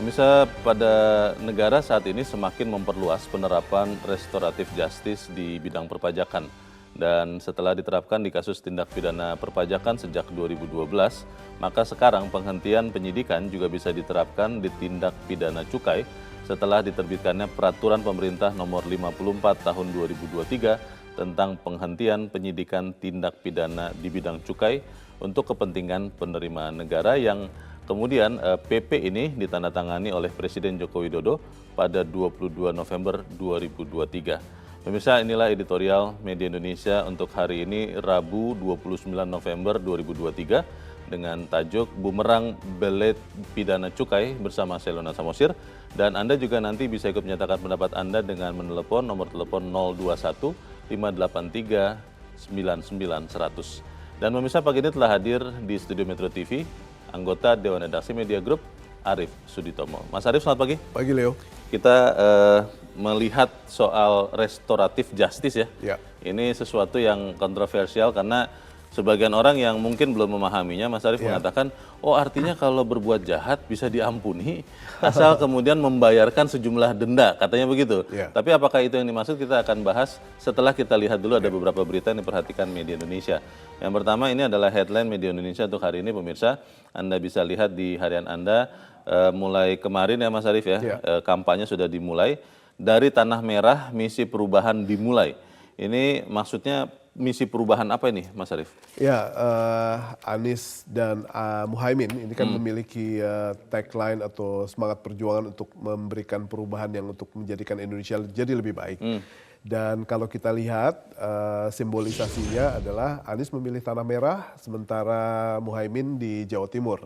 Pemirsa, pada negara saat ini semakin memperluas penerapan restoratif justice di bidang perpajakan. Dan setelah diterapkan di kasus tindak pidana perpajakan sejak 2012, maka sekarang penghentian penyidikan juga bisa diterapkan di tindak pidana cukai setelah diterbitkannya Peraturan Pemerintah Nomor 54 Tahun 2023 tentang penghentian penyidikan tindak pidana di bidang cukai untuk kepentingan penerimaan negara yang kemudian PP ini ditandatangani oleh Presiden Joko Widodo pada 22 November 2023. Pemirsa, inilah editorial Media Indonesia untuk hari ini Rabu 29 November 2023 dengan tajuk Bumerang Belet Pidana Cukai bersama Selona Samosir. Dan Anda juga nanti bisa ikut menyatakan pendapat Anda dengan menelepon nomor telepon 021 583 99 100. Dan pemirsa, pagi ini telah hadir di Studio Metro TV anggota Dewan Redaksi Media Group, Arief Suditomo. Mas Arief, selamat pagi. Pagi, Leo. Kita melihat soal restoratif justice ya. Ya. Ini sesuatu yang kontroversial karena sebagian orang yang mungkin belum memahaminya, Mas Arief mengatakan, oh artinya kalau berbuat jahat bisa diampuni asal kemudian membayarkan sejumlah denda, katanya begitu. Ya. Tapi apakah itu yang dimaksud, kita akan bahas setelah kita lihat dulu ada beberapa berita yang diperhatikan Media Indonesia. Yang pertama ini adalah headline Media Indonesia untuk hari ini, pemirsa. Anda bisa lihat di harian Anda mulai kemarin ya Mas Arief ya, kampanye sudah dimulai. Dari Tanah Merah, misi perubahan dimulai. Ini maksudnya misi perubahan apa ini, Mas Arief? Ya, Anies dan Muhaimin ini kan memiliki tagline atau semangat perjuangan untuk memberikan perubahan yang untuk menjadikan Indonesia jadi lebih baik. Dan kalau kita lihat simbolisasinya adalah Anies memilih Tanah Merah, sementara Muhaimin di Jawa Timur.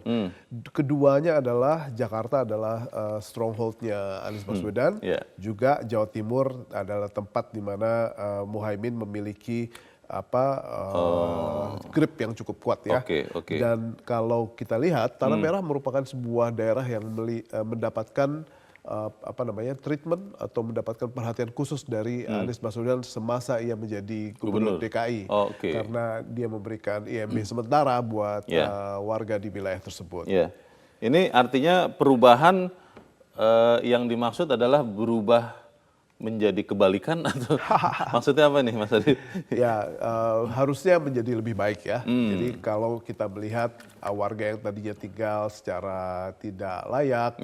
Keduanya adalah Jakarta adalah strongholdnya Anies Baswedan, juga Jawa Timur adalah tempat di mana Muhaimin memiliki grip yang cukup kuat ya. Dan kalau kita lihat Tanah Merah merupakan sebuah daerah yang mendapatkan treatment atau mendapatkan perhatian khusus dari Anies Baswedan semasa ia menjadi gubernur DKI. Karena dia memberikan IMB sementara buat warga di wilayah tersebut. Ini artinya perubahan yang dimaksud adalah berubah menjadi kebalikan atau maksudnya apa nih Mas Adi? Ya, harusnya menjadi lebih baik ya. Jadi kalau kita melihat warga yang tadinya tinggal secara tidak layak,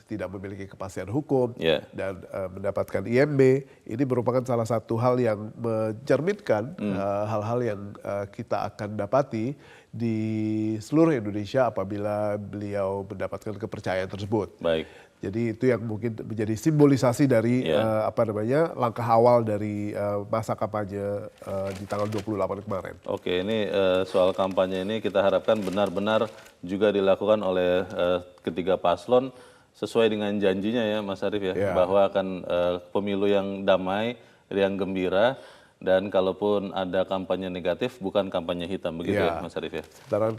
tidak memiliki kepastian hukum, dan mendapatkan IMB, ini merupakan salah satu hal yang mencerminkan hal-hal yang kita akan dapati di seluruh Indonesia apabila beliau mendapatkan kepercayaan tersebut. Baik. Jadi itu yang mungkin menjadi simbolisasi dari langkah awal dari masa kampanye di tanggal 28 kemarin. Oke, ini soal kampanye ini kita harapkan benar-benar juga dilakukan oleh ketiga paslon sesuai dengan janjinya ya Mas Arief ya, bahwa akan pemilu yang damai, yang gembira, dan kalaupun ada kampanye negatif bukan kampanye hitam, begitu ya Mas Arief ya. Sekarang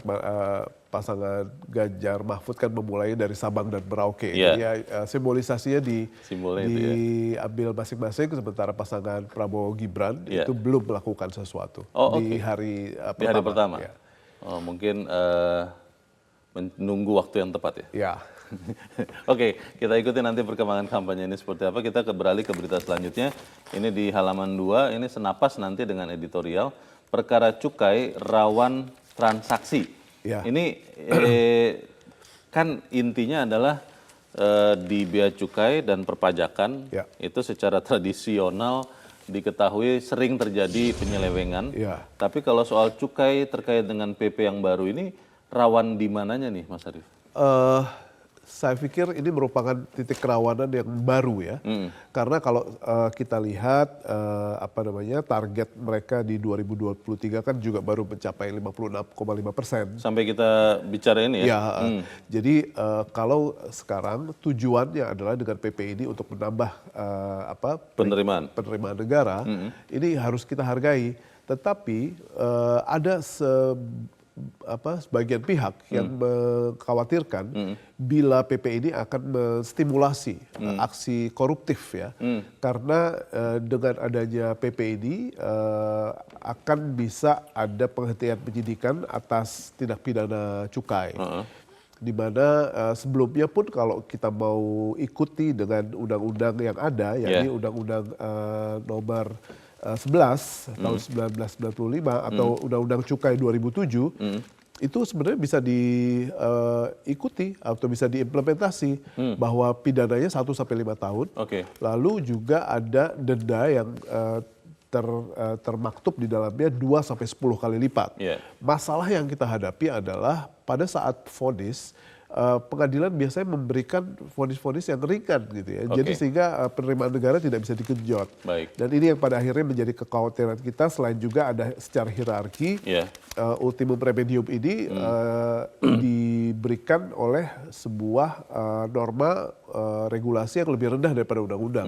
pasangan Ganjar Mahfud kan memulai dari Sabang dan Merauke. Jadi simbolisasinya diambil masing-masing, sementara pasangan Prabowo Gibran itu belum melakukan sesuatu di hari pertama. Di hari pertama. Oh, mungkin menunggu waktu yang tepat ya. Oke, kita ikuti nanti perkembangan kampanye ini seperti apa. Kita beralih ke berita selanjutnya. Ini di halaman 2, ini senapas nanti dengan editorial perkara cukai rawan transaksi. Ini kan intinya adalah di bea cukai dan perpajakan itu secara tradisional diketahui sering terjadi penyelewengan. Tapi kalau soal cukai terkait dengan PP yang baru ini rawan di mananya nih Mas Arief? Saya pikir ini merupakan titik kerawanan yang baru ya, karena kalau kita lihat target mereka di 2023 kan juga baru mencapai 56,5%. Sampai kita bicara ini ya. Jadi kalau sekarang tujuannya adalah dengan PP ini untuk menambah penerimaan negara, ini harus kita hargai. Tetapi ada sebagian pihak yang mengkhawatirkan bila PP ini akan menstimulasi aksi koruptif ya, karena dengan adanya PP ini akan bisa ada penghentian penyidikan atas tindak pidana cukai. di mana sebelumnya pun kalau kita mau ikuti dengan undang-undang yang ada, yakni Undang-Undang nomor 11 tahun 1995 atau Undang-Undang Cukai 2007, itu sebenarnya bisa diikuti atau bisa diimplementasi bahwa pidananya 1 sampai 5 tahun. Lalu juga ada denda yang termaktub di dalamnya 2 sampai 10 kali lipat. Masalah yang kita hadapi adalah pada saat vonis, pengadilan biasanya memberikan vonis-vonis yang ringan gitu ya. Jadi sehingga penerimaan negara tidak bisa digenjot. Dan ini yang pada akhirnya menjadi kekhawatiran kita, selain juga ada secara hierarki, ultimum remedium ini diberikan oleh sebuah norma regulasi yang lebih rendah daripada undang-undang.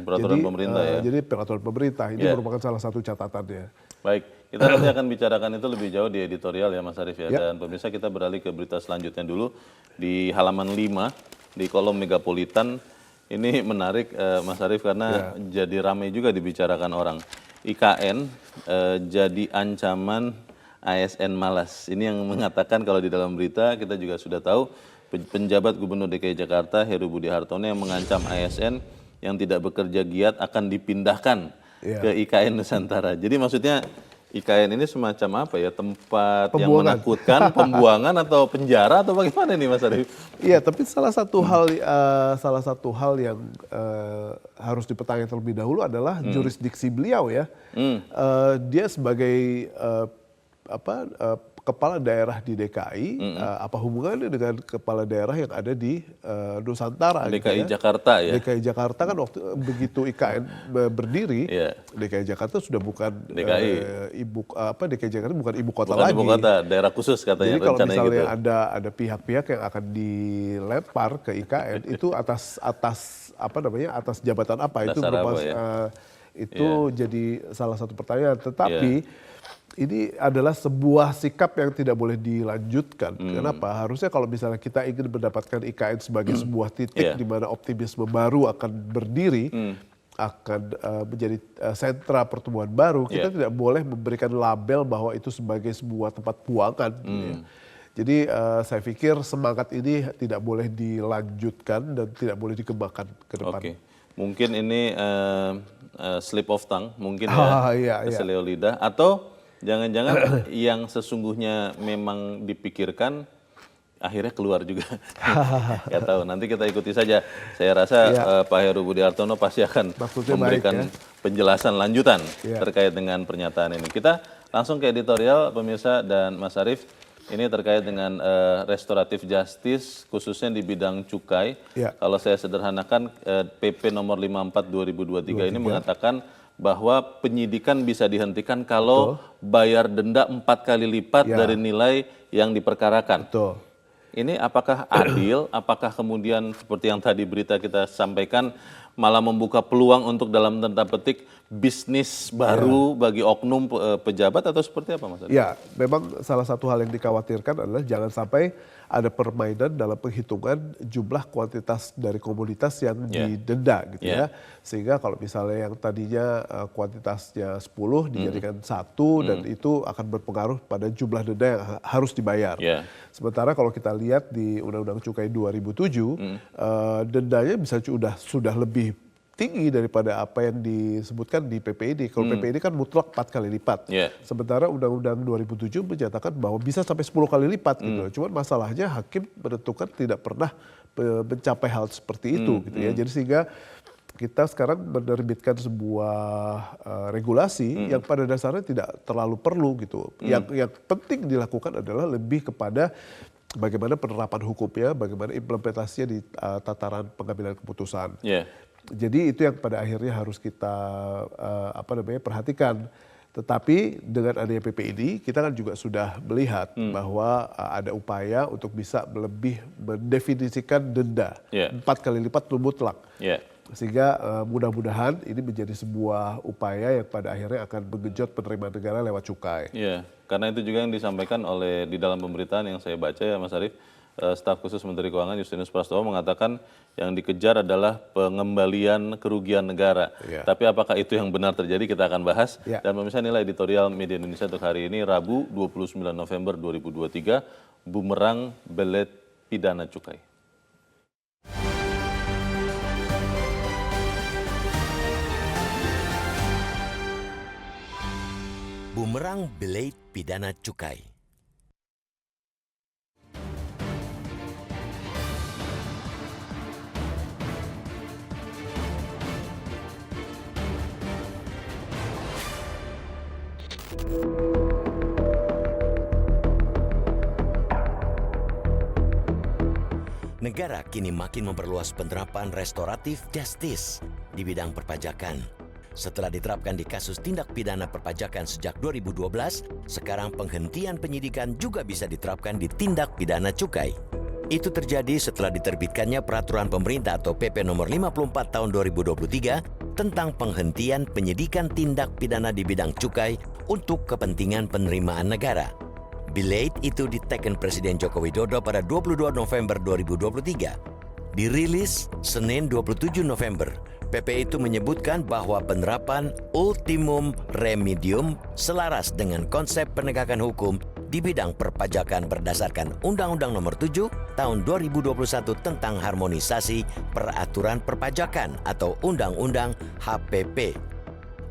Peraturan pemerintah ya. Jadi peraturan pemerintah ini merupakan salah satu catatannya. Baik, kita nanti akan bicarakan itu lebih jauh di editorial ya Mas Arief ya. Dan pemirsa, kita beralih ke berita selanjutnya dulu di halaman 5 di kolom Megapolitan. Ini menarik Mas Arief karena jadi ramai juga dibicarakan orang. IKN jadi ancaman ASN malas. Ini yang mengatakan kalau di dalam berita kita juga sudah tahu penjabat Gubernur DKI Jakarta Heru Budi Hartono yang mengancam ASN yang tidak bekerja giat akan dipindahkan ke IKN Nusantara. Jadi maksudnya IKN ini semacam apa ya, tempat yang menakutkan, pembuangan atau penjara atau bagaimana nih Mas Arief? Iya, tapi salah satu hal yang harus dipertanyakan terlebih dahulu adalah jurisdiksi beliau ya. Dia sebagai kepala daerah di DKI, apa hubungannya dengan kepala daerah yang ada di Nusantara? DKI Jakarta ya? DKI Jakarta kan waktu begitu IKN berdiri, DKI Jakarta sudah bukan DKI Jakarta bukan ibu kota lagi. Ibu kota, daerah khusus katanya. Jadi kalau misalnya ada pihak-pihak yang akan dilempar ke IKN itu atas jabatan apa? Itu itu jadi salah satu pertanyaan. Tetapi ini adalah sebuah sikap yang tidak boleh dilanjutkan. Kenapa? Harusnya kalau misalnya kita ingin mendapatkan IKN sebagai sebuah titik di mana optimisme baru akan berdiri, akan menjadi sentra pertumbuhan baru, kita tidak boleh memberikan label bahwa itu sebagai sebuah tempat buangan. Jadi saya pikir semangat ini tidak boleh dilanjutkan dan tidak boleh dikembangkan ke depan. Mungkin ini slip of tongue, mungkin ya, keselio lidah, atau jangan-jangan yang sesungguhnya memang dipikirkan akhirnya keluar juga. Nggak tahu, nanti kita ikuti saja. Saya rasa Pak Heru Budi Hartono pasti akan memberikan penjelasan lanjutan terkait dengan pernyataan ini. Kita langsung ke editorial pemirsa dan Mas Arief. Ini terkait dengan restoratif justice khususnya di bidang cukai. Kalau saya sederhanakan PP nomor 54 2023 ini mengatakan bahwa penyidikan bisa dihentikan kalau bayar denda 4 kali lipat dari nilai yang diperkarakan. Ini apakah adil? Apakah kemudian seperti yang tadi berita kita sampaikan malah membuka peluang untuk dalam tanda petik bisnis baru bagi oknum pejabat atau seperti apa Mas? Ya, memang salah satu hal yang dikhawatirkan adalah jangan sampai ada permainan dalam penghitungan jumlah kuantitas dari komoditas yang didenda gitu ya. Sehingga kalau misalnya yang tadinya kuantitasnya 10 dijadikan 1 dan itu akan berpengaruh pada jumlah denda yang harus dibayar. Sementara kalau kita lihat di Undang-Undang Cukai 2007, dendanya bisa sudah lebih tinggi daripada apa yang disebutkan di PPID. Kalau PPID kan mutlak 4 kali lipat. Sementara Undang-Undang 2007 menyatakan bahwa bisa sampai 10 kali lipat gitu. Cuman masalahnya hakim menentukan tidak pernah mencapai hal seperti itu gitu ya. Jadi sehingga kita sekarang menerbitkan sebuah regulasi yang pada dasarnya tidak terlalu perlu gitu. Yang penting dilakukan adalah lebih kepada bagaimana penerapan hukumnya, bagaimana implementasinya di tataran pengambilan keputusan. Jadi itu yang pada akhirnya harus kita perhatikan. Tetapi dengan adanya PPID kita kan juga sudah melihat bahwa ada upaya untuk bisa lebih mendefinisikan denda 4 kali lipat mutlak. Sehingga mudah-mudahan ini menjadi sebuah upaya yang pada akhirnya akan menggenjot penerimaan negara lewat cukai. Karena itu juga yang disampaikan oleh di dalam pemberitaan yang saya baca ya Mas Arief. Staf khusus Menteri Keuangan Justinus Prastowo mengatakan yang dikejar adalah pengembalian kerugian negara. Tapi apakah itu yang benar terjadi kita akan bahas. Dan pemirsa, inilah editorial Media Indonesia untuk hari ini Rabu 29 November 2023. Bumerang Belet pidana cukai. Bumerang Blade Pidana Cukai. Negara kini makin memperluas penerapan restoratif justice di bidang perpajakan. Setelah diterapkan di kasus tindak pidana perpajakan sejak 2012, sekarang penghentian penyidikan juga bisa diterapkan di tindak pidana cukai. Itu terjadi setelah diterbitkannya peraturan pemerintah atau PP nomor 54 tahun 2023 tentang penghentian penyidikan tindak pidana di bidang cukai untuk kepentingan penerimaan negara. Bilate itu diteken Presiden Joko Widodo pada 22 November 2023. Dirilis Senin 27 November, PP itu menyebutkan bahwa penerapan ultimum remedium selaras dengan konsep penegakan hukum di bidang perpajakan berdasarkan Undang-Undang Nomor 7 Tahun 2021 tentang Harmonisasi Peraturan Perpajakan atau Undang-Undang HPP.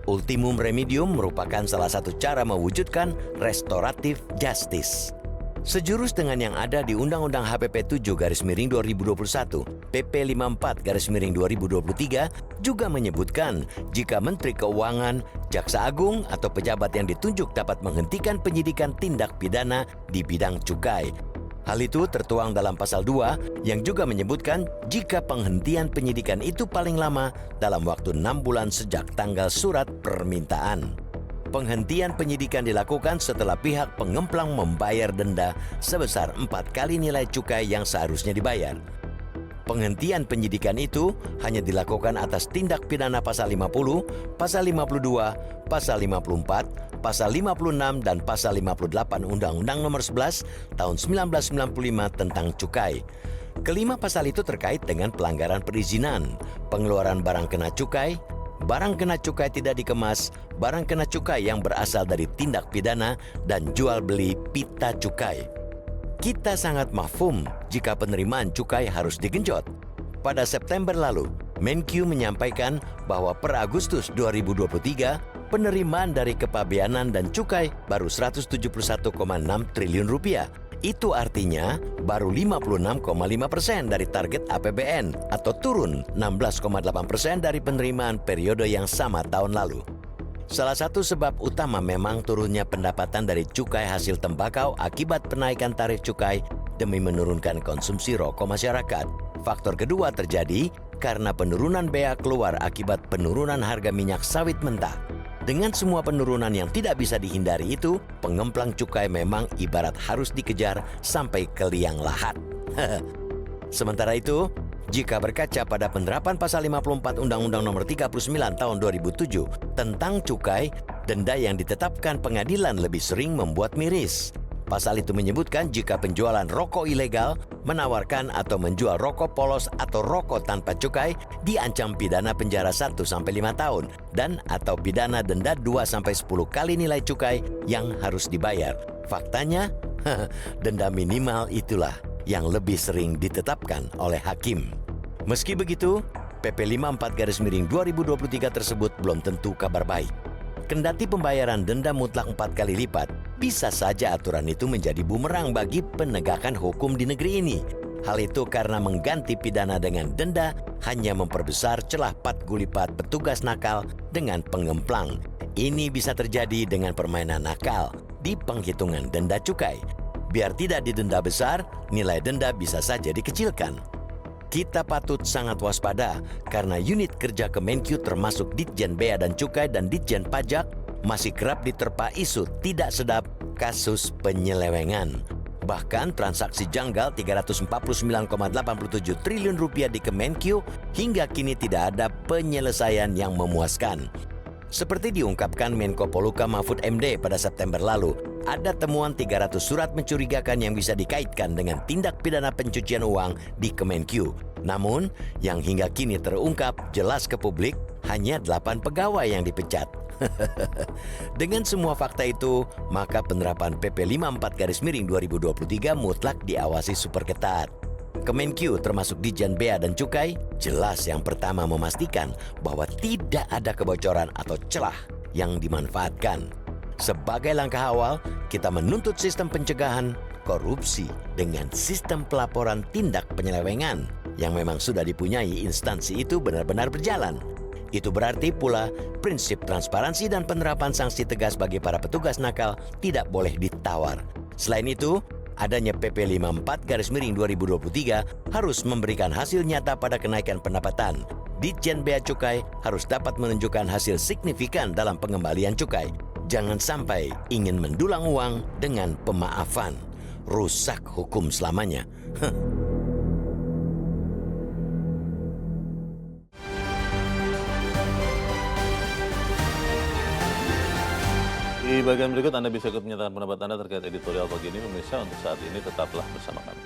Ultimum remedium merupakan salah satu cara mewujudkan restoratif justice. Sejurus dengan yang ada di Undang-Undang HPP 7/2021, PP 54/2023 juga menyebutkan jika Menteri Keuangan, Jaksa Agung atau pejabat yang ditunjuk dapat menghentikan penyidikan tindak pidana di bidang cukai. Hal itu tertuang dalam pasal 2 yang juga menyebutkan jika penghentian penyidikan itu paling lama dalam waktu 6 bulan sejak tanggal surat permintaan. Penghentian penyidikan dilakukan setelah pihak pengemplang membayar denda sebesar 4 kali nilai cukai yang seharusnya dibayar. Penghentian penyidikan itu hanya dilakukan atas tindak pidana pasal 50, pasal 52, pasal 54, pasal 56, dan pasal 58 Undang-Undang Nomor 11 Tahun 1995 tentang cukai. Kelima pasal itu terkait dengan pelanggaran perizinan, pengeluaran barang kena cukai, barang kena cukai tidak dikemas, barang kena cukai yang berasal dari tindak pidana, dan jual beli pita cukai. Kita sangat mafhum jika penerimaan cukai harus digenjot. Pada September lalu, Menkyu menyampaikan bahwa per Agustus 2023, penerimaan dari kepabeanan dan cukai baru 171,6 triliun rupiah. Itu artinya baru 56,5% dari target APBN atau turun 16,8% dari penerimaan periode yang sama tahun lalu. Salah satu sebab utama memang turunnya pendapatan dari cukai hasil tembakau akibat penaikan tarif cukai demi menurunkan konsumsi rokok masyarakat. Faktor kedua terjadi karena penurunan bea keluar akibat penurunan harga minyak sawit mentah. Dengan semua penurunan yang tidak bisa dihindari itu, pengemplang cukai memang ibarat harus dikejar sampai ke liang lahat. Sementara itu, jika berkaca pada penerapan pasal 54 Undang-Undang Nomor 39 Tahun 2007 tentang cukai, denda yang ditetapkan pengadilan lebih sering membuat miris. Pasal itu menyebutkan jika penjualan rokok ilegal, menawarkan atau menjual rokok polos atau rokok tanpa cukai diancam pidana penjara 1-5 tahun dan atau pidana denda 2-10 kali nilai cukai yang harus dibayar. Faktanya, denda minimal itulah yang lebih sering ditetapkan oleh hakim. Meski begitu, PP 54/2023 tersebut belum tentu kabar baik. Kendati pembayaran denda mutlak 4 kali lipat, bisa saja aturan itu menjadi bumerang bagi penegakan hukum di negeri ini. Hal itu karena mengganti pidana dengan denda hanya memperbesar celah patgulipat petugas nakal dengan pengemplang. Ini bisa terjadi dengan permainan nakal di penghitungan denda cukai. Biar tidak didenda besar, nilai denda bisa saja dikecilkan. Kita patut sangat waspada karena unit kerja Kemenkyu termasuk Ditjen Bea dan Cukai dan Ditjen Pajak masih kerap diterpa isu tidak sedap kasus penyelewengan. Bahkan transaksi janggal 349,87 triliun rupiah di Kemenkyu hingga kini tidak ada penyelesaian yang memuaskan. Seperti diungkapkan Menko Polhukam Mahfud MD pada September lalu, ada temuan 300 surat mencurigakan yang bisa dikaitkan dengan tindak pidana pencucian uang di Kemenkyu. Namun, yang hingga kini terungkap jelas ke publik hanya 8 pegawai yang dipecat. Dengan semua fakta itu, maka penerapan PP 54/2023 mutlak diawasi super ketat. Kemenkyu termasuk Ditjen Bea dan Cukai jelas yang pertama memastikan bahwa tidak ada kebocoran atau celah yang dimanfaatkan. Sebagai langkah awal, kita menuntut sistem pencegahan korupsi dengan sistem pelaporan tindak penyelewengan yang memang sudah dipunyai instansi itu benar-benar berjalan. Itu berarti pula prinsip transparansi dan penerapan sanksi tegas bagi para petugas nakal tidak boleh ditawar. Selain itu, adanya PP 54/2023 harus memberikan hasil nyata pada kenaikan pendapatan. Ditjen Bea Cukai harus dapat menunjukkan hasil signifikan dalam pengembalian cukai. Jangan sampai ingin mendulang uang dengan pemaafan. Rusak hukum selamanya. Di bagian berikut Anda bisa ikut menyatakan pendapat Anda terkait editorial pagi ini. Pemirsa, untuk saat ini tetaplah bersama kami.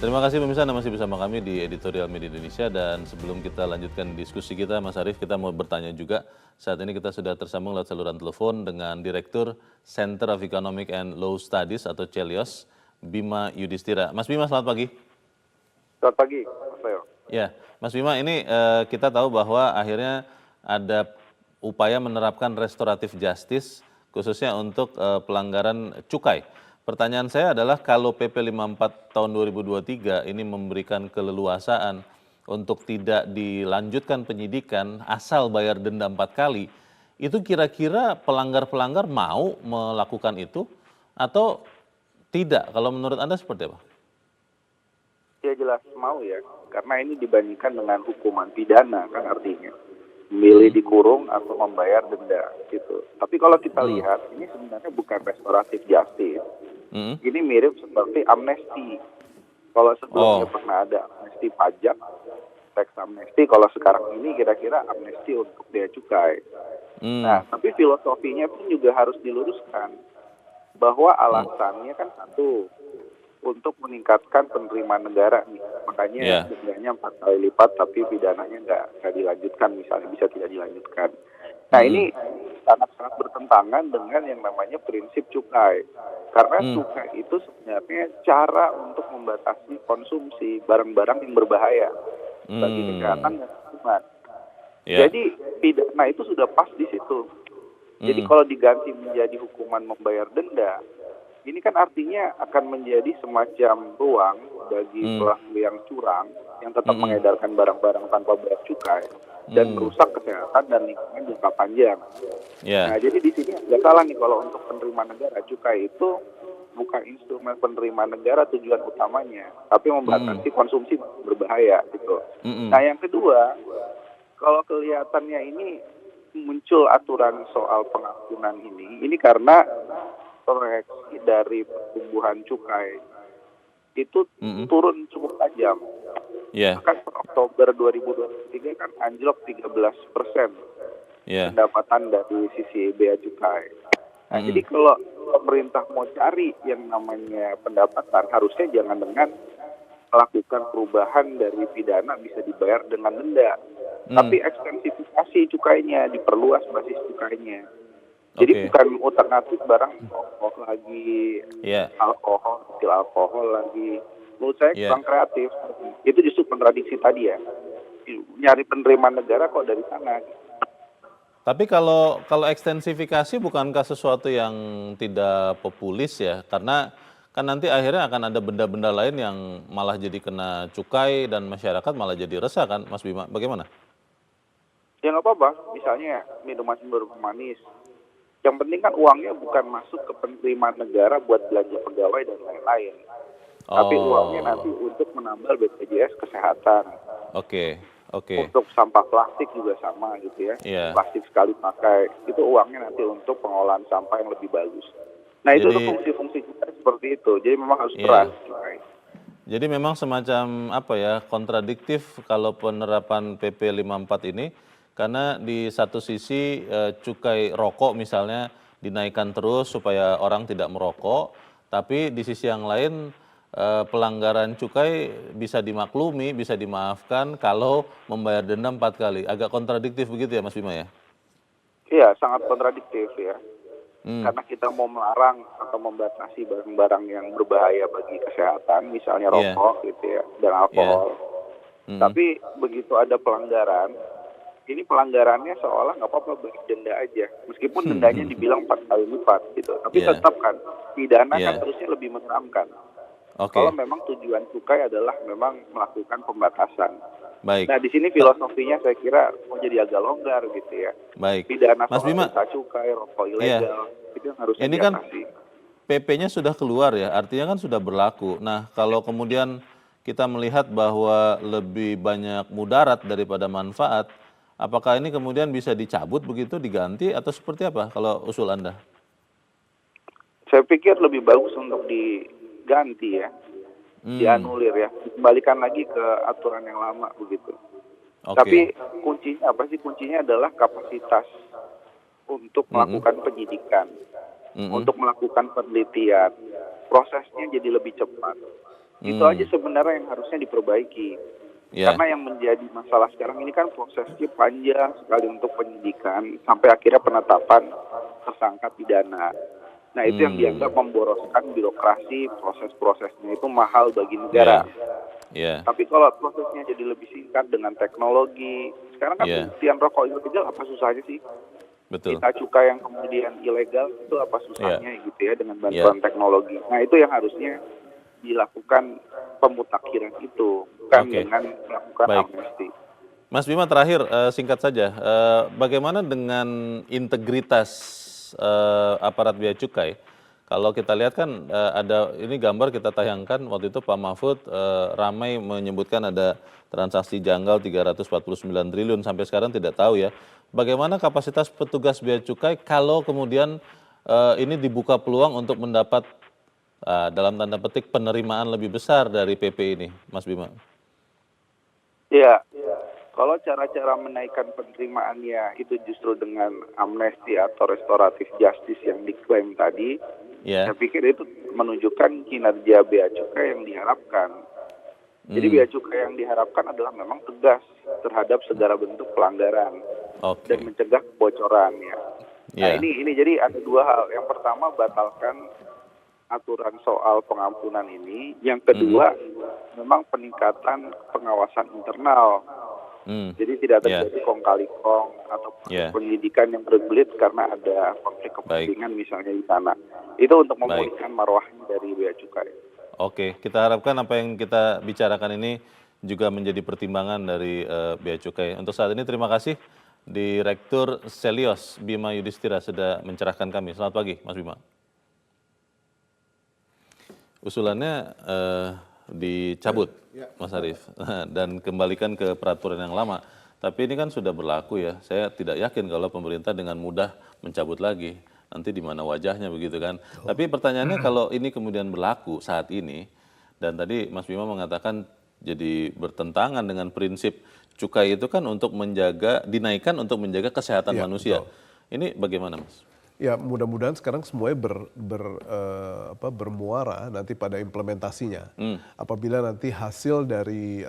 Terima kasih pemirsa, Anda masih bersama kami di Editorial Media Indonesia, dan sebelum kita lanjutkan diskusi kita, Mas Arief, kita mau bertanya juga. Saat ini kita sudah tersambung lewat saluran telepon dengan Direktur Center of Economic and Law Studies atau CELIOS, Bima Yudhistira. Mas Bima, selamat pagi. Selamat pagi, Mas Leo. Ya, Mas Bima, ini kita tahu bahwa akhirnya ada upaya menerapkan restoratif justice khususnya untuk pelanggaran cukai. Pertanyaan saya adalah kalau PP 54 tahun 2023 ini memberikan keleluasaan untuk tidak dilanjutkan penyidikan asal bayar denda 4 kali, itu kira-kira pelanggar-pelanggar mau melakukan itu atau tidak? Kalau menurut Anda seperti apa? Ya jelas mau ya, karena ini dibandingkan dengan hukuman pidana kan artinya. Memilih dikurung atau membayar denda gitu. Tapi kalau kita lihat, ini sebenarnya bukan restoratif justice. Ini mirip seperti amnesti. Kalau sebelumnya pernah ada amnesti pajak, tax amnesti, kalau sekarang ini kira-kira amnesti untuk bea cukai. Nah, tapi filosofinya pun juga harus diluruskan. Bahwa alasannya kan satu, untuk meningkatkan penerimaan negara nih. Makanya dendanya 4 kali lipat tapi pidananya nggak dilanjutkan, misalnya bisa tidak dilanjutkan. Nah ini sangat-sangat bertentangan dengan yang namanya prinsip cukai. Karena cukai itu sebenarnya cara untuk membatasi konsumsi barang-barang yang berbahaya bagi kesehatan dan lingkungan. Jadi pidana itu sudah pas di situ. Jadi kalau diganti menjadi hukuman membayar denda, ini kan artinya akan menjadi semacam ruang bagi pelaku yang curang, yang tetap mengedarkan barang-barang tanpa bayar cukai dan merusak kesehatan dan lingkungan jangka panjang. Nah, jadi di sini nggak salah nih kalau untuk penerimaan negara, cukai itu bukan instrumen penerimaan negara tujuan utamanya, tapi membatasi konsumsi berbahaya gitu. Nah, yang kedua, kalau kelihatannya ini muncul aturan soal pengampunan ini karena proyeksi dari pertumbuhan cukai itu turun cukup tajam. Bahkan per Oktober 2023 kan anjlok 13% pendapatan dari sisi bea cukai. Nah, jadi kalau pemerintah mau cari yang namanya pendapatan, harusnya jangan dengan melakukan perubahan dari pidana bisa dibayar dengan denda, tapi ekstensifikasi cukainya, diperluas basis cukainya. Jadi bukan alternatif barang rokok lagi, alkohol, etil alkohol lagi. Menurut saya kurang kreatif. Itu justru kontradiksi tadi ya. Nyari penerimaan negara kok dari sana. Tapi kalau ekstensifikasi bukankah sesuatu yang tidak populis ya? Karena kan nanti akhirnya akan ada benda-benda lain yang malah jadi kena cukai dan masyarakat malah jadi resah kan, Mas Bima? Bagaimana? Ya nggak apa-apa. Misalnya minuman bermanis. Yang penting kan uangnya bukan masuk ke penerimaan negara buat belanja pegawai dan lain-lain. Tapi uangnya nanti untuk menambal BPJS Kesehatan. Oke. Untuk sampah plastik juga sama gitu ya. Plastik sekali pakai, itu uangnya nanti untuk pengolahan sampah yang lebih bagus. Nah itu fungsi-fungsi kita seperti itu. Jadi memang harus peran. Jadi memang semacam kontradiktif kalau penerapan PP 54 ini. Karena di satu sisi cukai rokok misalnya dinaikkan terus supaya orang tidak merokok, tapi di sisi yang lain pelanggaran cukai bisa dimaklumi, bisa dimaafkan kalau membayar denda 4 kali. Agak kontradiktif begitu ya Mas Bima ya? Iya, sangat kontradiktif ya. Hmm, Karena kita mau melarang atau membatasi barang-barang yang berbahaya bagi kesehatan, misalnya Iya, rokok gitu ya, dan iya. alkohol. Mm-mm. Tapi begitu ada pelanggaran, ini pelanggarannya seolah nggak apa-apa bagi denda aja. Meskipun dendanya dibilang 4 kali lipat gitu. Tapi Iya, tetap kan, pidana kan iya. harusnya lebih menyeramkan. Kalau Oke, memang tujuan cukai adalah memang melakukan pembatasan. baik. Nah, di sini filosofinya saya kira mau jadi agak longgar gitu ya. Baik. Pidana Mas soal Bima, visa cukai, rokok iya, ilegal, itu yang harusnya ini kan diatasi. PP-nya sudah keluar ya, artinya kan sudah berlaku. Nah, kalau kemudian kita melihat bahwa lebih banyak mudarat daripada manfaat, apakah ini kemudian bisa dicabut begitu, diganti, atau seperti apa kalau usul Anda? Saya pikir lebih bagus untuk diganti ya, Hmm, dianulir ya, dikembalikan lagi ke aturan yang lama begitu. oke. Tapi kuncinya apa sih? Kuncinya adalah kapasitas untuk Mm-mm, melakukan penyidikan, mm-mm, untuk melakukan penelitian, prosesnya jadi lebih cepat. Itu aja hmm, sebenarnya yang harusnya diperbaiki. ya, Karena yang menjadi masalah sekarang ini kan prosesnya panjang sekali untuk penyidikan sampai akhirnya penetapan tersangka pidana. Nah, itu yang hmm, dianggap memboroskan birokrasi, proses-prosesnya itu mahal bagi ya, negara. ya, Tapi kalau prosesnya jadi lebih singkat dengan teknologi, sekarang kan ya, pembuktian rokok ilegal apa susahnya sih? betul. Kita cukai yang kemudian ilegal itu apa Ya, susahnya gitu ya dengan ya, bantuan teknologi. Nah, itu yang harusnya dilakukan pemutakhiran itu, bukan oke. dengan melakukan Baik. amnesti. Mas Bima terakhir singkat saja, bagaimana dengan integritas aparat bea cukai? Kalau kita lihat kan ada ini gambar kita tayangkan waktu itu Pak Mahfud ramai menyebutkan ada transaksi janggal 349 triliun sampai sekarang tidak tahu ya. Bagaimana kapasitas petugas bea cukai kalau kemudian ini dibuka peluang untuk mendapat dalam tanda petik penerimaan lebih besar dari PP ini, Mas Bima? Ya, kalau cara-cara menaikkan penerimaannya itu justru dengan amnesti atau restoratif justice yang diklaim tadi, Ya. saya pikir itu menunjukkan kinerja bea cukai yang diharapkan. Jadi Hmm, bea cukai yang diharapkan adalah memang tegas terhadap segala bentuk pelanggaran dan oke. mencegah kebocoran ya. Nah, Ya. ini jadi ada dua hal. Yang pertama, batalkan aturan soal pengampunan ini. Yang Mhm. kedua, memang peningkatan pengawasan internal. Hmm. Jadi tidak Ya. terjadi kong kali kong atau proses Ya. penyidikan yang berbelit karena ada konflik Baik. kepentingan misalnya di sana. Itu untuk Baik. memulihkan marwahnya dari bea cukai. Oke, kita harapkan apa yang kita bicarakan ini juga menjadi pertimbangan dari Bea Cukai. Untuk saat ini terima kasih Direktur Selios Bima Yudhistira sudah mencerahkan kami. Selamat pagi, Mas Bima. Usulannya dicabut, Mas Arief, dan kembalikan ke peraturan yang lama. Tapi ini kan sudah berlaku ya. Saya tidak yakin kalau pemerintah dengan mudah mencabut lagi. Nanti di mana wajahnya begitu kan. Tapi pertanyaannya kalau ini kemudian berlaku saat ini, dan tadi Mas Bima mengatakan jadi bertentangan dengan prinsip cukai itu kan untuk menjaga, dinaikkan untuk menjaga kesehatan Iya, manusia. betul. Ini bagaimana Mas? Ya, mudah-mudahan sekarang semuanya bermuara nanti pada implementasinya. Apabila nanti hasil dari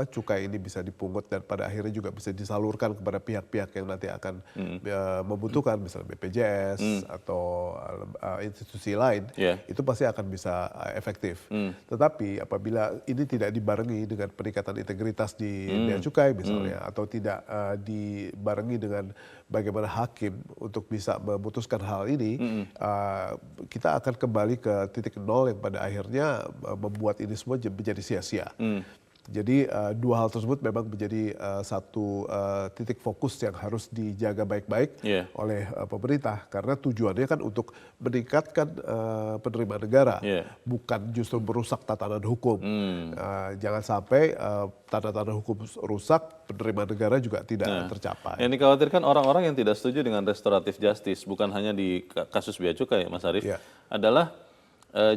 cukai ini bisa dipungut dan pada akhirnya juga bisa disalurkan kepada pihak-pihak yang nanti akan membutuhkan, misalnya BPJS atau institusi lain, Ya. itu pasti akan bisa efektif. Tetapi apabila ini tidak dibarengi dengan peningkatan integritas di bea cukai misalnya, atau tidak dibarengi dengan bagaimana hakim untuk bisa memutuskan hal ini, kita akan kembali ke titik nol yang pada akhirnya membuat ini semua menjadi sia-sia. Jadi dua hal tersebut memang menjadi satu titik fokus yang harus dijaga baik-baik Iya. oleh pemerintah, karena tujuannya kan untuk meningkatkan penerimaan negara, bukan justru merusak tatanan hukum. Jangan sampai tatanan hukum rusak, penerimaan negara juga tidak tercapai. Yang dikhawatirkan orang-orang yang tidak setuju dengan restoratif justice, bukan hanya di kasus bea cukai, Mas Arief, Ya. adalah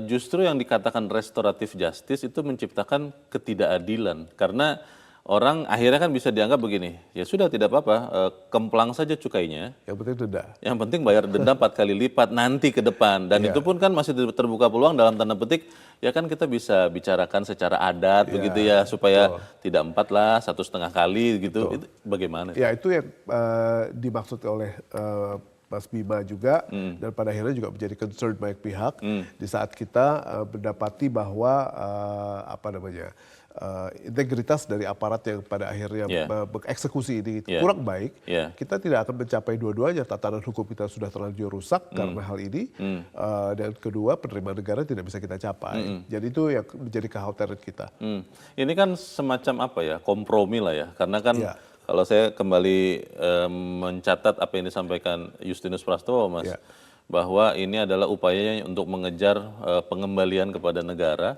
justru yang dikatakan restoratif justice itu menciptakan ketidakadilan. Karena orang akhirnya kan bisa dianggap begini, ya sudah tidak apa-apa, kemplang saja cukainya. Yang penting denda. Yang penting bayar denda 4 kali lipat nanti ke depan. Dan itu pun kan masih terbuka peluang dalam tanda petik, ya kan kita bisa bicarakan secara adat begitu ya, supaya tidak 4 lah, 1,5 kali gitu. Itu bagaimana? Ya itu yang dimaksud oleh Mas Bima juga, dan pada akhirnya juga menjadi concern banyak pihak di saat kita mendapati bahwa integritas dari aparat yang pada akhirnya mengeksekusi ini kurang baik, kita tidak akan mencapai dua-duanya. Tatanan hukum kita sudah terlanjur rusak karena hal ini, dan kedua penerimaan negara tidak bisa kita capai. Jadi itu yang menjadi kekhawatiran kita. Ini kan semacam apa ya, kompromi lah ya, karena kan kalau saya kembali mencatat apa yang disampaikan Justinus Prastowo, Mas, bahwa ini adalah upayanya untuk mengejar pengembalian kepada negara.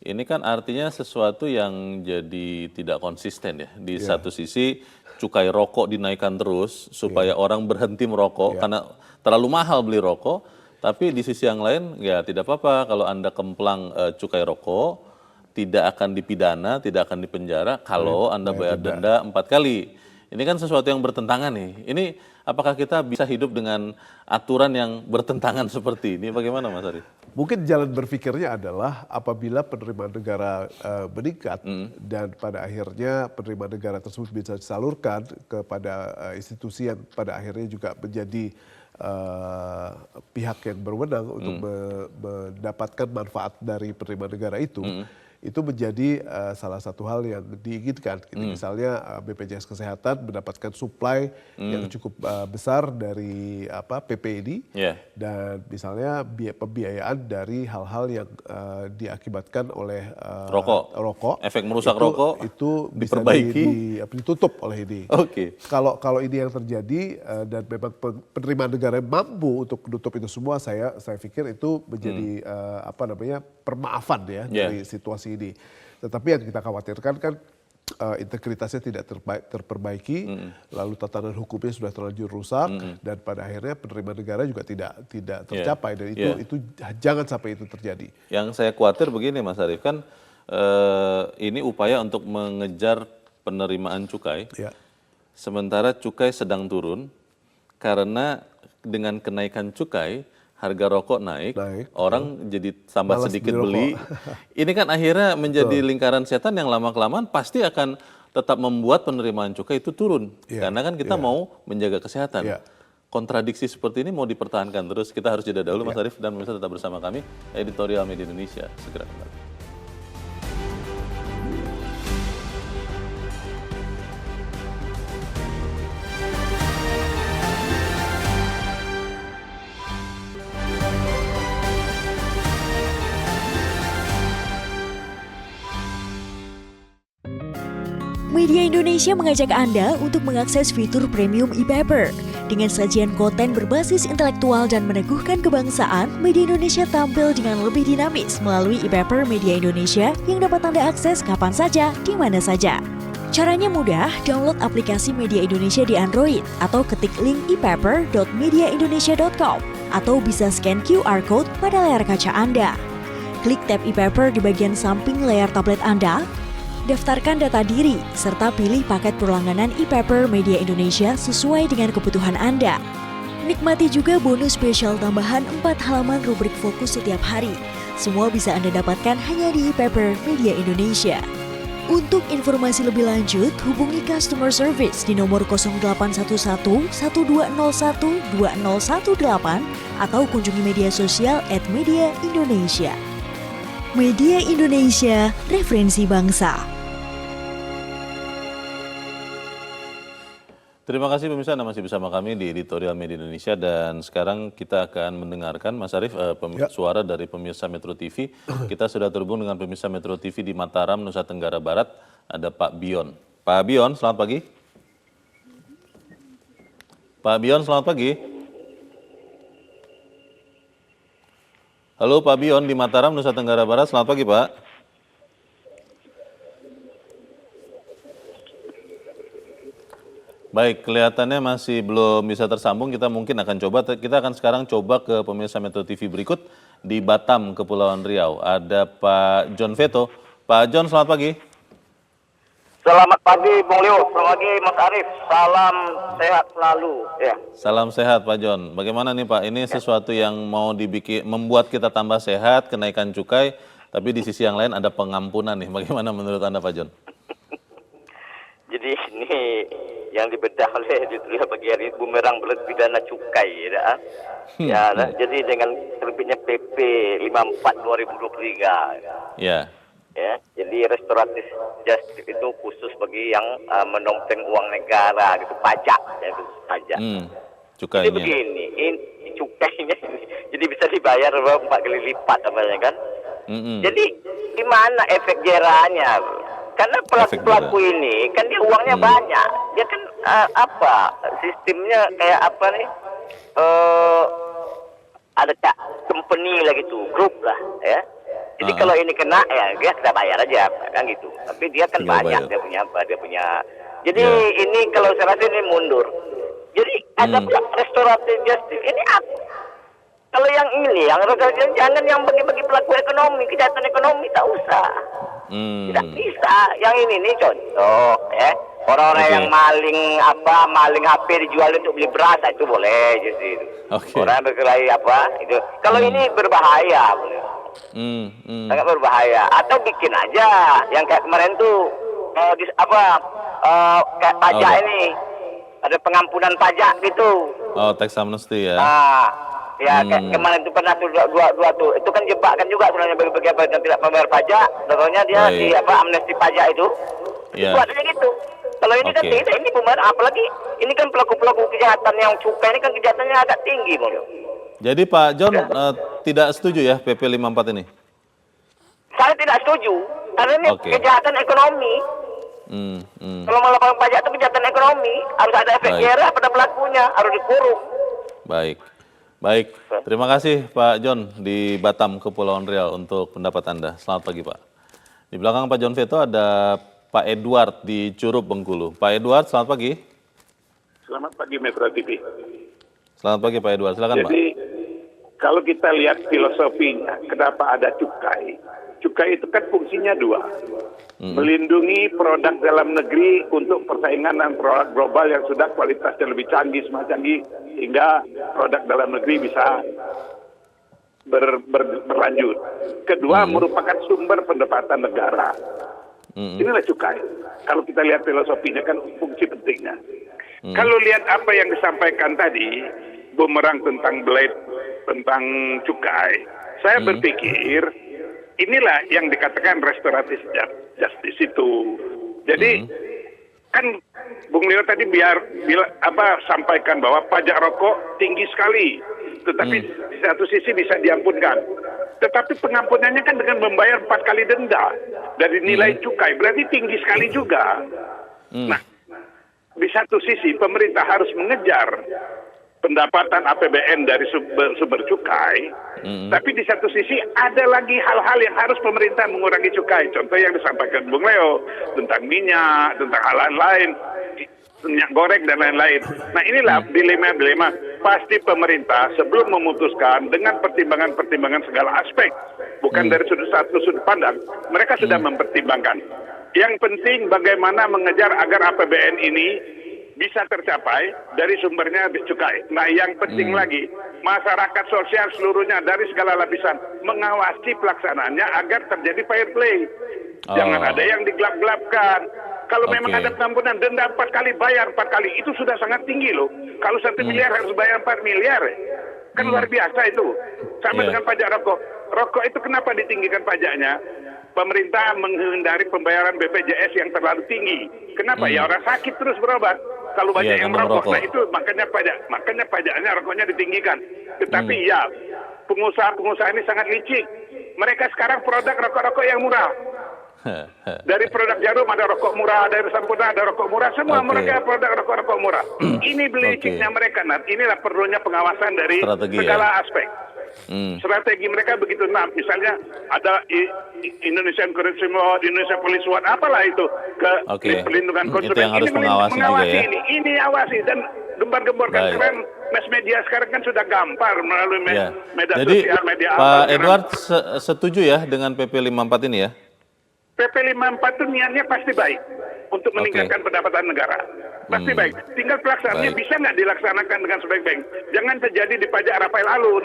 Ini kan artinya sesuatu yang jadi tidak konsisten ya. Di satu sisi cukai rokok dinaikkan terus supaya orang berhenti merokok karena terlalu mahal beli rokok. Tapi di sisi yang lain ya tidak apa-apa kalau Anda kemplang cukai rokok, tidak akan dipidana, tidak akan dipenjara kalau Anda bayar denda 4 kali. Ini kan sesuatu yang bertentangan nih. Ini apakah kita bisa hidup dengan aturan yang bertentangan seperti ini? Bagaimana Mas Arief? Mungkin jalan berpikirnya adalah apabila penerimaan negara meningkat dan pada akhirnya penerimaan negara tersebut bisa disalurkan kepada institusi yang pada akhirnya juga menjadi pihak yang berwenang untuk mendapatkan manfaat dari penerimaan negara itu menjadi salah satu hal yang diinginkan. Misalnya BPJS Kesehatan mendapatkan supply yang cukup besar dari PP ini, dan misalnya pembiayaan dari hal-hal yang diakibatkan oleh rokok, efek merusak rokok itu bisa diperbaiki, ditutup oleh ini. Kalau ini yang terjadi dan memang penerimaan negara mampu untuk menutup itu semua, saya pikir itu menjadi permaafan ya dari situasi ini. Tetapi yang kita khawatirkan kan integritasnya tidak terperbaiki, lalu tatanan hukumnya sudah terlanjur rusak, dan pada akhirnya penerimaan negara juga tidak tercapai, dan itu jangan sampai itu terjadi. Yang saya khawatir begini Mas Arief, kan ini upaya untuk mengejar penerimaan cukai, sementara cukai sedang turun karena dengan kenaikan cukai harga rokok naik, orang jadi tambah malas sedikit beli. Ini kan akhirnya menjadi lingkaran setan yang lama-kelamaan pasti akan tetap membuat penerimaan cukai itu turun. Karena kan kita mau menjaga kesehatan. Kontradiksi seperti ini mau dipertahankan terus. Kita harus jeda dahulu Mas Arief, dan pemirsa tetap bersama kami. Editorial Media Indonesia segera kembali. Media Indonesia mengajak Anda untuk mengakses fitur premium e-paper. Dengan sajian konten berbasis intelektual dan meneguhkan kebangsaan, Media Indonesia tampil dengan lebih dinamis melalui e-paper Media Indonesia yang dapat Anda akses kapan saja, di mana saja. Caranya mudah, download aplikasi Media Indonesia di Android atau ketik link e-paper.mediaindonesia.com atau bisa scan QR Code pada layar kaca Anda. Klik tab e-paper di bagian samping layar tablet Anda, daftarkan data diri, serta pilih paket berlangganan e-paper Media Indonesia sesuai dengan kebutuhan Anda. Nikmati juga bonus spesial tambahan 4 halaman rubrik fokus setiap hari. Semua bisa Anda dapatkan hanya di e-paper Media Indonesia. Untuk informasi lebih lanjut, hubungi customer service di nomor 0811 1201 2018 atau kunjungi media sosial @mediaindonesia. Media Indonesia, referensi bangsa. Terima kasih pemirsa, Anda masih bersama kami di Editorial Media Indonesia, dan sekarang kita akan mendengarkan Mas Arief suara dari pemirsa Metro TV. Kita sudah terhubung dengan pemirsa Metro TV di Mataram, Nusa Tenggara Barat. Ada Pak Bion. Pak Bion, selamat pagi. Pak Bion, selamat pagi. Halo Pak Bion di Mataram, Nusa Tenggara Barat. Selamat pagi Pak. Baik, kelihatannya masih belum bisa tersambung. Kita mungkin akan coba. Kita akan sekarang coba ke pemirsa Metro TV berikut di Batam, Kepulauan Riau. Ada Pak John Veto. Pak John, selamat pagi. Selamat pagi Bung Leo, selamat pagi Mas Arief, salam sehat selalu. Ya. Salam sehat Pak John. Bagaimana nih Pak, ini sesuatu yang mau dibikin, membuat kita tambah sehat, kenaikan cukai, tapi di sisi yang lain ada pengampunan nih. Bagaimana menurut Anda Pak John? Jadi ini yang dibedah oleh ditulis bagian ini bumerang pidana cukai, ya. Jadi dengan terbitnya PP 54 2023. Ya. Ya, jadi restoratif justice itu khusus bagi yang menompeng uang negara gitu, pajak, ya khusus pajak. Cukainya. Jadi begini, ini cukainya ini, jadi bisa dibayar 4 kali lipat namanya kan. Jadi gimana efek jerahnya? Karena pelaku ini kan dia uangnya banyak, dia kan sistemnya kayak apa nih? Ada company lah gitu, grup lah, ya. Jadi kalau ini kena ya dia kita bayar aja kan gitu. Tapi dia kan Tinggal banyak bayar. dia punya. Jadi ini kalau saya rasa ini mundur. Jadi ada pula restoratif justice ini apa? Kalau yang ini yang restoratif jangan yang bagi-bagi pelaku ekonomi, kejahatan ekonomi tak usah. Tidak bisa. Yang ini nih contoh ya. Orang-orang yang maling HP dijual untuk beli beras itu boleh jadi. Orang berkelahi itu. Kalau ini berbahaya. Sangat berbahaya. Atau bikin aja yang kayak kemarin tuh kayak pajak ini ada pengampunan pajak gitu. Oh, tax amnesty ya. Kayak kemarin itu pernah tuh dua tuh. Itu kan jebakan juga sebenarnya bagi apa yang tidak membayar pajak. Contohnya dia di amnesti pajak itu. Itu adanya gitu. Kalau ini kan tidak, ini bumerang, apalagi ini kan pelaku-pelaku kejahatan yang cukai ini kan kejahatannya agak tinggi, Bang. Jadi Pak John tidak setuju ya PP 54 ini? Saya tidak setuju, karena ini kejahatan ekonomi. Kalau melakukan pajak itu kejahatan ekonomi, harus ada efek jerah pada pelakunya, harus dikurung. Baik. Terima kasih Pak John di Batam, Kepulauan Riau untuk pendapat Anda. Selamat pagi Pak. Di belakang Pak John Veto ada Pak Edward di Curup, Bengkulu. Pak Edward, selamat pagi. Selamat pagi Metro TV. Selamat pagi Pak Edward, silakan Pak. Jadi kalau kita lihat filosofinya, kenapa ada cukai? Cukai itu kan fungsinya dua. Melindungi produk dalam negeri untuk persaingan dengan produk global yang sudah kualitasnya lebih canggih, semakin canggih, hingga produk dalam negeri bisa berlanjut. Kedua, merupakan sumber pendapatan negara. Inilah cukai. Kalau kita lihat filosofinya kan fungsi pentingnya. Kalau lihat apa yang disampaikan tadi, bumerang tentang blade, tentang cukai, saya berpikir inilah yang dikatakan restoratif justice itu. Jadi kan Bung Leo tadi sampaikan bahwa pajak rokok tinggi sekali, tetapi di satu sisi bisa diampunkan. Tetapi pengampunannya kan dengan membayar 4 kali denda dari nilai cukai, berarti tinggi sekali juga. Nah, di satu sisi pemerintah harus mengejar pendapatan APBN dari sumber cukai, tapi di satu sisi ada lagi hal-hal yang harus pemerintah mengurangi cukai. Contoh yang disampaikan Bung Leo tentang minyak, tentang hal lain, minyak goreng dan lain-lain. Nah inilah dilema-dilema. Pasti pemerintah sebelum memutuskan dengan pertimbangan-pertimbangan segala aspek, bukan dari satu sudut pandang, mereka sudah mempertimbangkan. Yang penting bagaimana mengejar agar APBN ini bisa tercapai dari sumbernya cukai. Nah yang penting lagi, masyarakat sosial seluruhnya dari segala lapisan mengawasi pelaksanaannya agar terjadi fair play. Jangan ada yang digelap-gelapkan. Kalau memang ada pengampunan denda 4 kali, bayar 4 kali, itu sudah sangat tinggi loh. Kalau 1 miliar harus bayar 4 miliar. Kan luar biasa itu. Sama dengan pajak rokok. Rokok itu kenapa ditinggikan pajaknya? Pemerintah menghindari pembayaran BPJS yang terlalu tinggi. Kenapa? Ya orang sakit terus berobat. Kalau banyak yang merokok, nah itu makanya pajaknya rokoknya ditinggikan. Tetapi ya, pengusaha-pengusaha ini sangat licik. Mereka sekarang produk rokok-rokok yang murah. Dari produk jarum ada rokok murah, dari sampurna ada rokok murah, semua mereka produk rokok-rokok murah. Ini beliciknya mereka, nah inilah perlunya pengawasan dari segala aspek. Strategi mereka begitu. Nah, misalnya ada Indonesian Consumer, Indonesia Police Watch, apalah itu ke perlindungan konsumen. Itu yang harus mengawasi juga ya. Ini awasi dan gembar-gemborkan. Keren, mass media sekarang kan sudah gampar melalui media Jadi, sosial, media Pak Edward setuju ya dengan PP 54 ini ya? PP 54 itu niatnya pasti baik untuk meningkatkan pendapatan negara. Pasti baik. Tinggal pelaksanaannya bisa nggak dilaksanakan dengan sebaik-baik. Jangan terjadi di pajak Rafael Alun.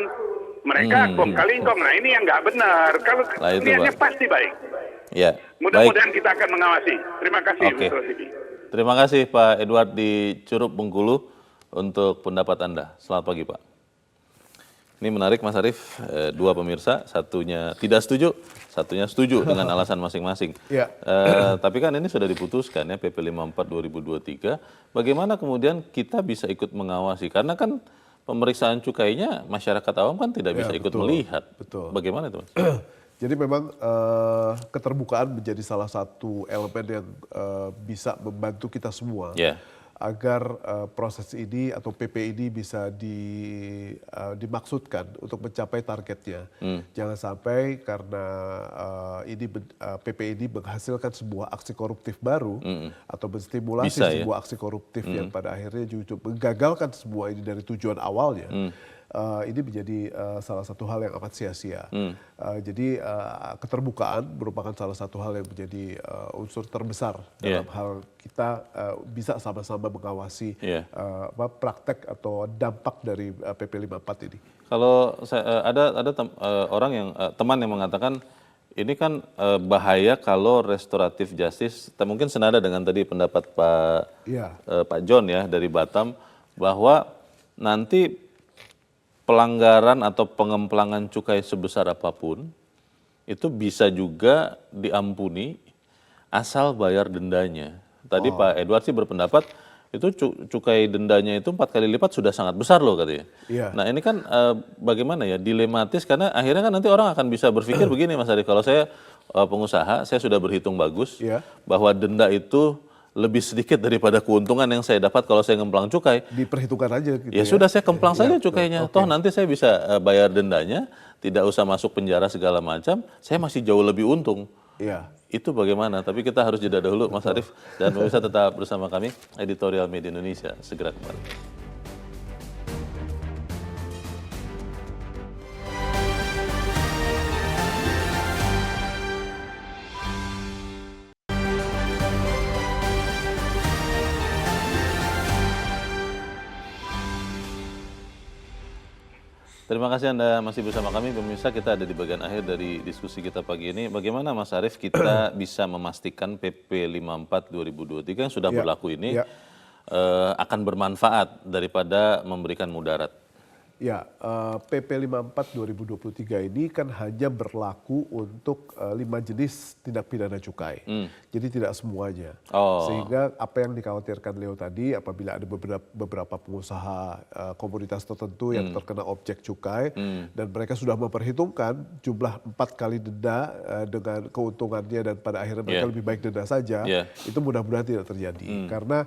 Mereka kong kali kong. Nah ini yang nggak benar. Kalau niatnya pasti baik. Ya. Mudah-mudahan kita akan mengawasi. Terima kasih. Terima kasih Pak Edward di Curup Bengkulu untuk pendapat Anda. Selamat pagi Pak. Ini menarik Mas Arief, dua pemirsa, satunya tidak setuju, satunya setuju dengan alasan masing-masing. Ya. Tapi kan ini sudah diputuskan ya PP 54 2023, bagaimana kemudian kita bisa ikut mengawasi? Karena kan pemeriksaan cukainya masyarakat awam kan tidak bisa ikut melihat. Betul. Bagaimana itu Mas? Jadi memang keterbukaan menjadi salah satu elemen yang bisa membantu kita semua. Agar proses ini atau PP ini bisa dimaksudkan untuk mencapai targetnya. Jangan sampai karena PP ini menghasilkan sebuah aksi koruptif baru atau menstimulasi sebuah aksi koruptif yang pada akhirnya justru menggagalkan semua ini dari tujuan awalnya. Ini menjadi salah satu hal yang amat sia-sia. Jadi keterbukaan merupakan salah satu hal yang menjadi unsur terbesar dalam hal kita bisa sama-sama mengawasi praktek atau dampak dari PP 54 ini. Kalau ada orang yang teman yang mengatakan ini kan bahaya kalau restoratif justice, mungkin senada dengan tadi pendapat Pak John ya dari Batam, bahwa nanti pelanggaran atau pengemplangan cukai sebesar apapun itu bisa juga diampuni asal bayar dendanya. Tadi Pak Edward sih berpendapat itu cukai dendanya itu 4 kali lipat sudah sangat besar loh katanya. Nah ini kan bagaimana ya, dilematis karena akhirnya kan nanti orang akan bisa berpikir begini Mas Ari, kalau saya pengusaha, saya sudah berhitung bagus bahwa denda itu lebih sedikit daripada keuntungan yang saya dapat kalau saya ngemplang cukai. Diperhitungkan aja gitu ya. Sudah saya kemplang saja cukainya. Toh nanti saya bisa bayar dendanya, tidak usah masuk penjara segala macam, saya masih jauh lebih untung. Itu bagaimana? Tapi kita harus jeda dahulu Mas Arief, dan pemirsa tetap bersama kami, Editorial Media Indonesia. Segera kembali. Terima kasih Anda masih bersama kami, pemirsa. Kita ada di bagian akhir dari diskusi kita pagi ini. Bagaimana Mas Arief kita bisa memastikan PP 54 2023 yang sudah berlaku ini akan bermanfaat daripada memberikan mudarat? Ya, PP 54 2023 ini kan hanya berlaku untuk 5 jenis tindak pidana cukai. Jadi tidak semuanya. Sehingga apa yang dikhawatirkan Leo tadi, apabila ada beberapa pengusaha komoditas tertentu yang terkena objek cukai dan mereka sudah memperhitungkan jumlah 4 kali denda dengan keuntungannya dan pada akhirnya mereka lebih baik denda saja, itu mudah-mudahan tidak terjadi. Karena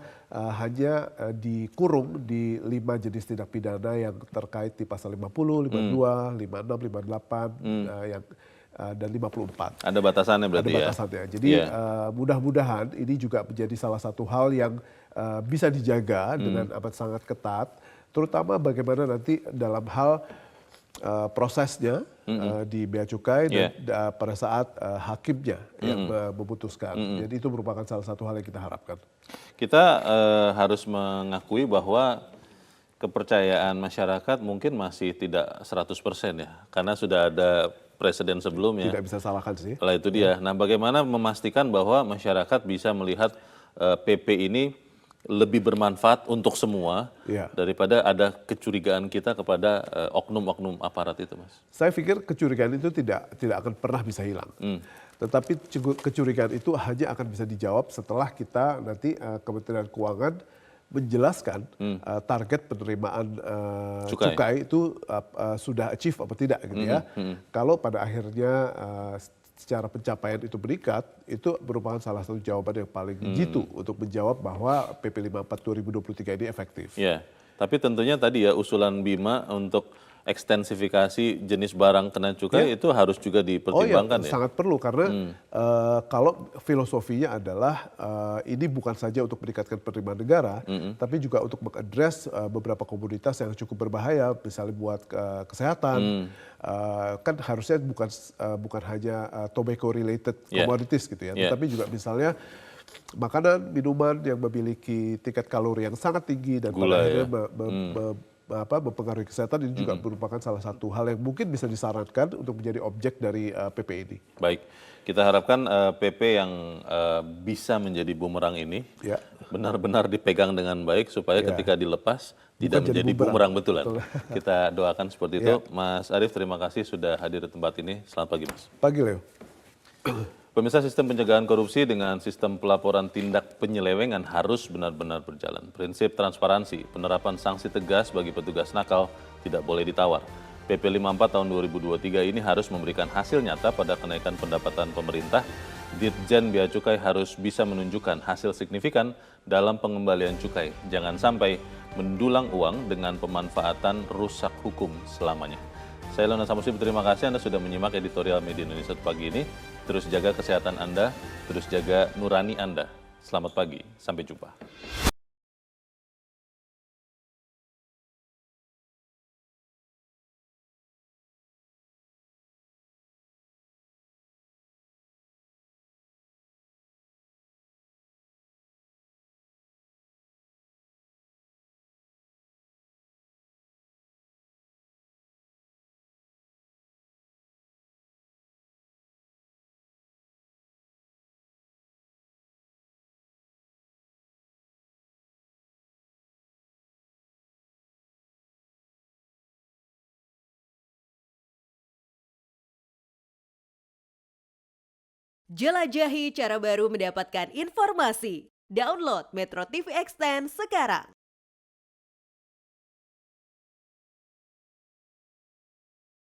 hanya dikurung di 5 jenis tindak pidana yang terkait di pasal 50, 52, 56, 58, dan 54. Ada batasannya berarti ya? Ada batasannya. Jadi mudah-mudahan ini juga menjadi salah satu hal yang bisa dijaga dengan amat sangat ketat, terutama bagaimana nanti dalam hal prosesnya di Bea Cukai dan pada saat hakimnya yang memutuskan. Jadi itu merupakan salah satu hal yang kita harapkan. Kita harus mengakui bahwa kepercayaan masyarakat mungkin masih tidak 100% ya, karena sudah ada presiden sebelumnya. Tidak bisa salahkan sih. Lah itu dia. Nah, bagaimana memastikan bahwa masyarakat bisa melihat PP ini lebih bermanfaat untuk semua daripada ada kecurigaan kita kepada oknum-oknum aparat itu, Mas? Saya pikir kecurigaan itu tidak akan pernah bisa hilang. Tetapi kecurigaan itu hanya akan bisa dijawab setelah kita nanti Kementerian Keuangan menjelaskan target penerimaan cukai itu sudah achieve apa tidak gitu ya. Kalau pada akhirnya secara pencapaian itu meningkat, itu merupakan salah satu jawaban yang paling jitu untuk menjawab bahwa PP 54 2023 ini efektif. Ya, tapi tentunya tadi ya usulan Bima untuk ekstensifikasi jenis barang kena cukai itu harus juga dipertimbangkan ya? Sangat perlu karena kalau filosofinya adalah ini bukan saja untuk meningkatkan penerimaan negara, tapi juga untuk mengadres beberapa komoditas yang cukup berbahaya, misalnya buat kesehatan. Kan harusnya bukan hanya tobacco related commodities gitu ya, tetapi juga misalnya makanan, minuman yang memiliki tingkat kalori yang sangat tinggi dan pada akhirnya mempengaruhi kesehatan, ini juga merupakan salah satu hal yang mungkin bisa disarankan untuk menjadi objek dari PP ini. Baik, kita harapkan PP yang bisa menjadi bumerang ini benar-benar dipegang dengan baik supaya ketika dilepas tidak menjadi bumerang betulan. Kita doakan seperti itu. Mas Arief, terima kasih sudah hadir di tempat ini. Selamat pagi, Mas. Pagi, Leo. Pemirsa, sistem pencegahan korupsi dengan sistem pelaporan tindak penyelewengan harus benar-benar berjalan. Prinsip transparansi, penerapan sanksi tegas bagi petugas nakal tidak boleh ditawar. PP 54 tahun 2023 ini harus memberikan hasil nyata pada kenaikan pendapatan pemerintah. Ditjen Bea Cukai harus bisa menunjukkan hasil signifikan dalam pengembalian cukai. Jangan sampai mendulang uang dengan pemanfaatan rusak hukum selamanya. Saya Leonard Samusi, terima kasih Anda sudah menyimak editorial Media Indonesia pagi ini. Terus jaga kesehatan Anda, terus jaga nurani Anda. Selamat pagi, sampai jumpa. Jelajahi cara baru mendapatkan informasi. Download Metro TV Extend sekarang.